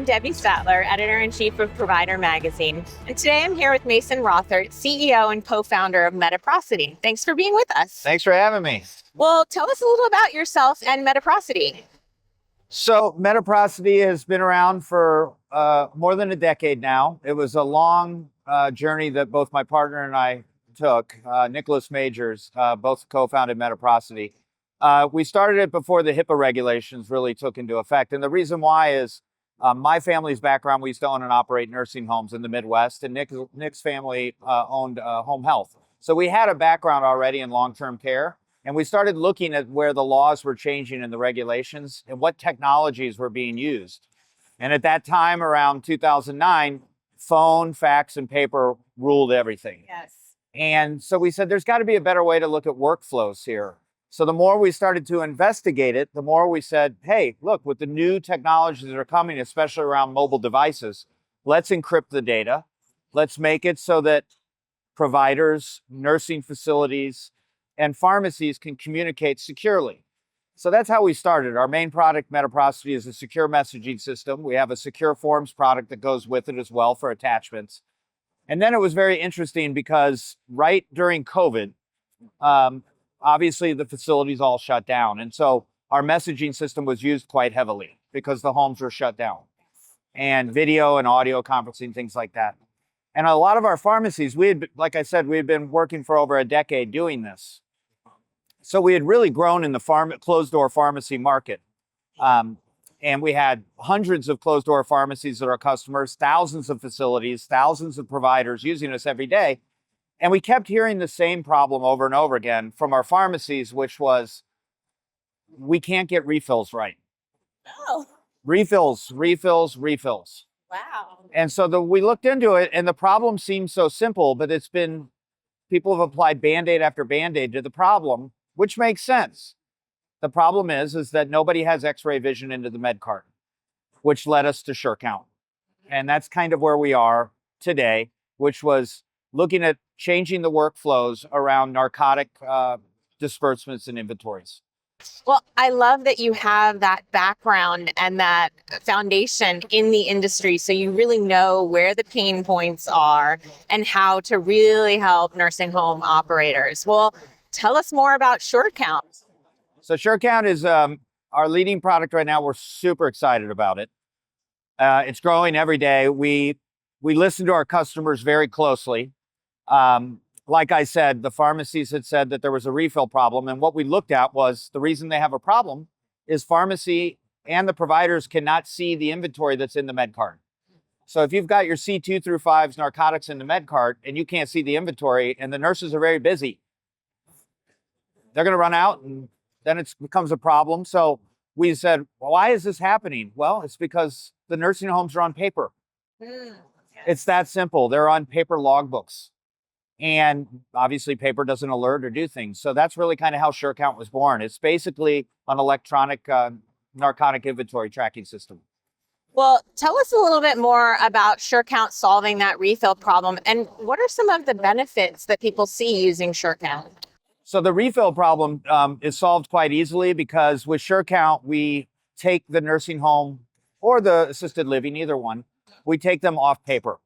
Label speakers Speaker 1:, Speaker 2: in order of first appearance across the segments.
Speaker 1: I'm Debbie Stadtler, Editor-in-Chief of Provider Magazine. And today I'm here with Mason Rothert, CEO and co-founder of Mediprocity. Thanks for being with us.
Speaker 2: Thanks for having me.
Speaker 1: Well, tell us a little about yourself and Mediprocity.
Speaker 2: So Mediprocity has been around for more than a decade now. It was a long journey that both my partner and I took. Nicholas Majors, both co-founded Mediprocity. We started it before the HIPAA regulations really took into effect. And the reason why is my family's background, we used to own and operate nursing homes in the Midwest, and Nick's family owned home health. So we had a background already in long-term care, and we started looking at where the laws were changing and the regulations and what technologies were being used. And at that time, around 2009, phone, fax, and paper ruled everything.
Speaker 1: Yes.
Speaker 2: And so we said, there's got to be a better way to look at workflows here. So the more we started to investigate it, the more we said, hey, look, with the new technologies that are coming, especially around mobile devices, let's encrypt the data. Let's make it so that providers, nursing facilities, and pharmacies can communicate securely. So that's how we started. Our main product, Mediprocity, is a secure messaging system. We have a secure forms product that goes with it as well for attachments. And then it was very interesting because right during COVID, obviously the facilities all shut down. And so our messaging system was used quite heavily because the homes were shut down, and video and audio conferencing, things like that. And a lot of our pharmacies, like I said, we had been working for over a decade doing this. So we had really grown in the closed door pharmacy market. And we had hundreds of closed door pharmacies that are customers, thousands of facilities, thousands of providers using us every day. And we kept hearing the same problem over and over again from our pharmacies, which was, we can't get refills right.
Speaker 1: Oh.
Speaker 2: Refills.
Speaker 1: Wow.
Speaker 2: And so we looked into it, and the problem seemed so simple, but people have applied Band-Aid after Band-Aid to the problem, which makes sense. The problem is that nobody has X-ray vision into the med cart, which led us to SureCount. And that's kind of where we are today, which was looking at changing the workflows around narcotic disbursements and inventories.
Speaker 1: Well, I love that you have that background and that foundation in the industry, so you really know where the pain points are and how to really help nursing home operators. Well, tell us more about SureCount.
Speaker 2: So SureCount is our leading product right now. We're super excited about it. It's growing every day. We listen to our customers very closely. Like I said, the pharmacies had said that there was a refill problem. And what we looked at was the reason they have a problem is pharmacy and the providers cannot see the inventory that's in the med cart. So if you've got your C2 through 5s narcotics in the med cart and you can't see the inventory and the nurses are very busy, they're going to run out, and then it becomes a problem. So we said, well, why is this happening? Well, it's because the nursing homes are on paper. It's that simple. They're on paper logbooks. And obviously paper doesn't alert or do things. So that's really kind of how SureCount was born. It's basically an electronic narcotic inventory tracking system.
Speaker 1: Well, tell us a little bit more about SureCount solving that refill problem, and what are some of the benefits that people see using SureCount?
Speaker 2: So the refill problem is solved quite easily because with SureCount, we take the nursing home or the assisted living, either one, we take them off paper.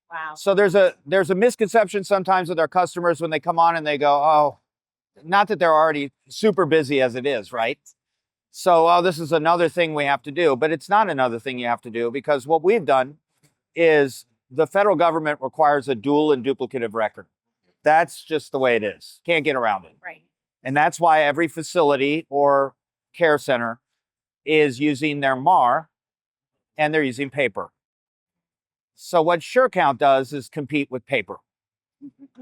Speaker 1: Wow.
Speaker 2: So there's a misconception sometimes with our customers when they come on and they go, oh, not that they're already super busy as it is, right? So, oh, this is another thing we have to do, but it's not another thing you have to do, because what we've done is the federal government requires a dual and duplicative record. That's just the way it is. Can't get around it.
Speaker 1: Right.
Speaker 2: And that's why every facility or care center is using their MAR and they're using paper. So what SureCount does is compete with paper.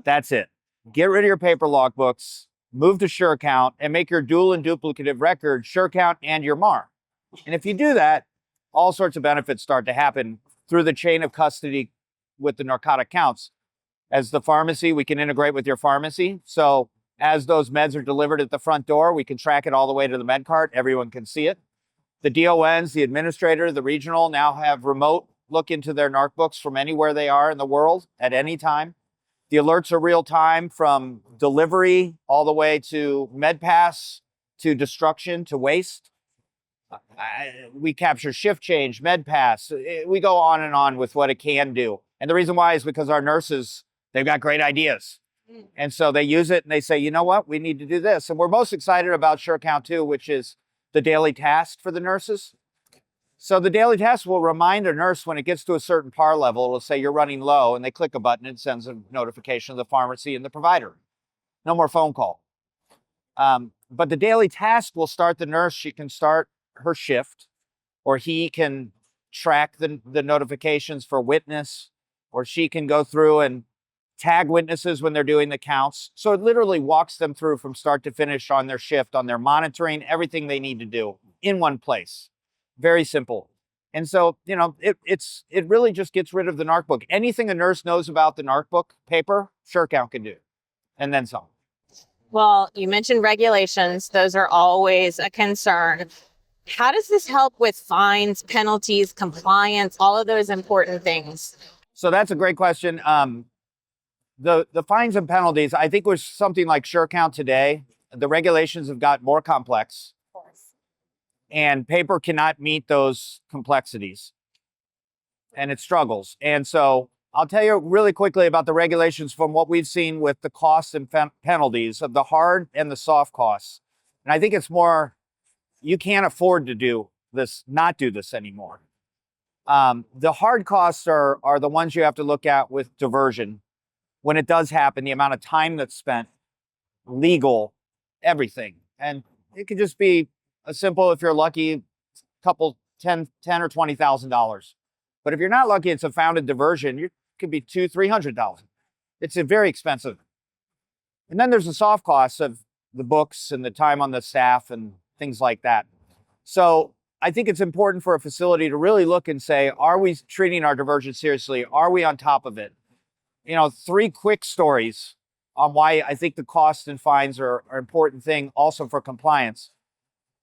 Speaker 2: That's it. Get rid of your paper logbooks, move to SureCount, and make your dual and duplicative record SureCount and your MAR. And if you do that, all sorts of benefits start to happen through the chain of custody with the narcotic counts. As the pharmacy, we can integrate with your pharmacy. So as those meds are delivered at the front door, we can track it all the way to the med cart. Everyone can see it. The DONs, the administrator, the regional now have remote look into their NARC books from anywhere they are in the world at any time. The alerts are real time, from delivery all the way to MedPass to destruction to waste. We capture shift change, med pass. We go on and on with what it can do. And the reason why is because our nurses, they've got great ideas. And so they use it and they say, you know what, we need to do this. And we're most excited about SureCount 2, which is the daily task for the nurses. So the daily task will remind a nurse when it gets to a certain par level, it'll say you're running low, and they click a button and sends a notification to the pharmacy and the provider. No more phone call. But the daily task will start the nurse. She can start her shift, or he can track the notifications for witness, or she can go through and tag witnesses when they're doing the counts. So it literally walks them through from start to finish on their shift, on their monitoring, everything they need to do in one place. Very simple. And so, you know, it really just gets rid of the NARC book. Anything a nurse knows about the NARC book paper, SureCount can do, and then some.
Speaker 1: Well, you mentioned regulations. Those are always a concern. How does this help with fines, penalties, compliance, all of those important things?
Speaker 2: So that's a great question. The fines and penalties, I think with something like SureCount today, the regulations have got more complex. Of course. And paper cannot meet those complexities. And it struggles. And so I'll tell you really quickly about the regulations from what we've seen with the costs and penalties of the hard and the soft costs. And I think it's more, you can't afford to do this, not do this anymore. The hard costs are the ones you have to look at with diversion. When it does happen, the amount of time that's spent, legal, everything. And it could just be a simple, if you're lucky, couple $10 or $20,000. But if you're not lucky, it's a founded diversion. It could be $200,000-$300,000. It's a very expensive. And then there's the soft costs of the books and the time on the staff and things like that. So I think it's important for a facility to really look and say, are we treating our diversion seriously? Are we on top of it? You know, 3 quick stories on why I think the costs and fines are an important thing also for compliance.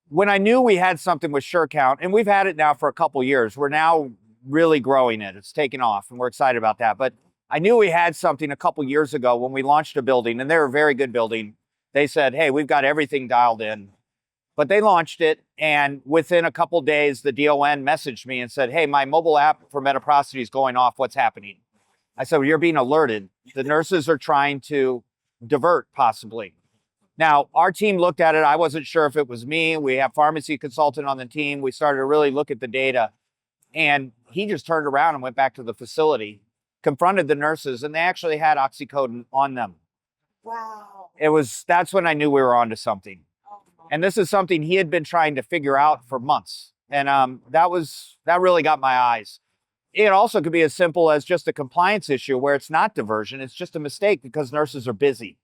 Speaker 2: When I knew we had something with SureCount, and we've had it now for a couple years, we're now really growing it. It's taken off, and we're excited about that. But I knew we had something a couple years ago when we launched a building, and they're a very good building. They said, hey, we've got everything dialed in. But they launched it, and within a couple days, the DON messaged me and said, hey, my mobile app for Mediprocity is going off. What's happening? I said, well, you're being alerted. The nurses are trying to divert, possibly. Now, our team looked at it. I wasn't sure if it was me. We have pharmacy consultant on the team. We started to really look at the data. And he just turned around and went back to the facility, confronted the nurses, and they actually had oxycodone on them.
Speaker 1: Wow.
Speaker 2: That's when I knew we were onto something. And this is something he had been trying to figure out for months. And that really got my eyes. It also could be as simple as just a compliance issue where it's not diversion. It's just a mistake because nurses are busy.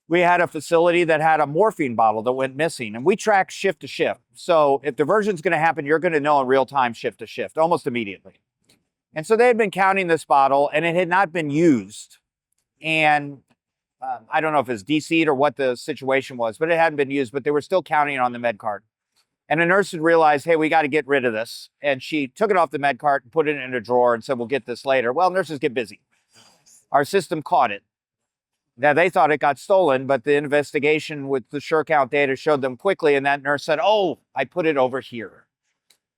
Speaker 2: We had a facility that had a morphine bottle that went missing, and we track shift to shift. So if diversion is going to happen, you're going to know in real time, shift to shift, almost immediately. And so they had been counting this bottle, and it had not been used. And I don't know if it's DC'd or what the situation was, but it hadn't been used, but they were still counting it on the med cart. And a nurse had realized, hey, we got to get rid of this. And she took it off the med cart and put it in a drawer and said, we'll get this later. Well, nurses get busy. Our system caught it. Now, they thought it got stolen, but the investigation with the SureCount data showed them quickly, and that nurse said, oh, I put it over here.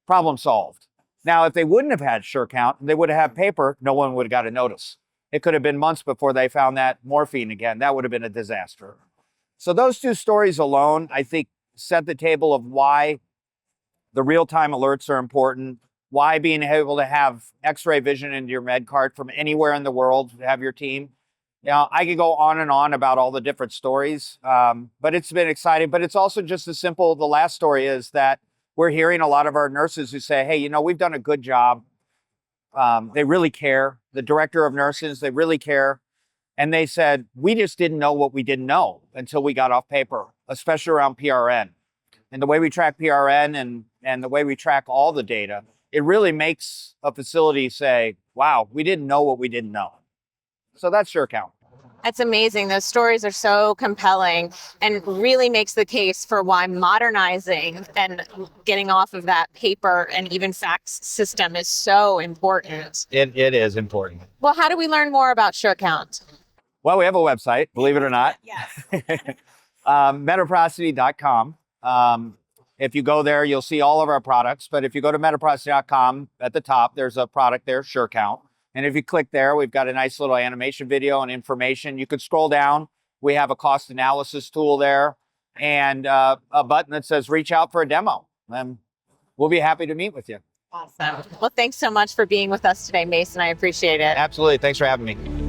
Speaker 2: Problem solved. Now, if they wouldn't have had SureCount, they would have had paper, no one would have got a notice. It could have been months before they found that morphine again. That would have been a disaster. So those 2 stories alone, I think, set the table of why the real-time alerts are important, why being able to have X-ray vision into your med cart from anywhere in the world to have your team. Now, I could go on and on about all the different stories, but it's been exciting. But it's also just as simple. The last story is that we're hearing a lot of our nurses who say, hey, you know, we've done a good job. They really care. The director of nurses, they really care. And they said, we just didn't know what we didn't know until we got off paper, especially around PRN. And the way we track PRN and the way we track all the data, it really makes a facility say, wow, we didn't know what we didn't know. So that's SureCount.
Speaker 1: That's amazing. Those stories are so compelling and really makes the case for why modernizing and getting off of that paper and even fax system is so important.
Speaker 2: It is important.
Speaker 1: Well, how do we learn more about SureCount?
Speaker 2: Well, we have a website, believe it or not.
Speaker 1: Yes.
Speaker 2: Mediprocity.com. If you go there, you'll see all of our products. But if you go to Mediprocity.com, at the top, there's a product there, SureCount. And if you click there, we've got a nice little animation video and information. You could scroll down. We have a cost analysis tool there and a button that says reach out for a demo. And we'll be happy to meet with you.
Speaker 1: Awesome. Well, thanks so much for being with us today, Mason. I appreciate it.
Speaker 2: Absolutely. Thanks for having me.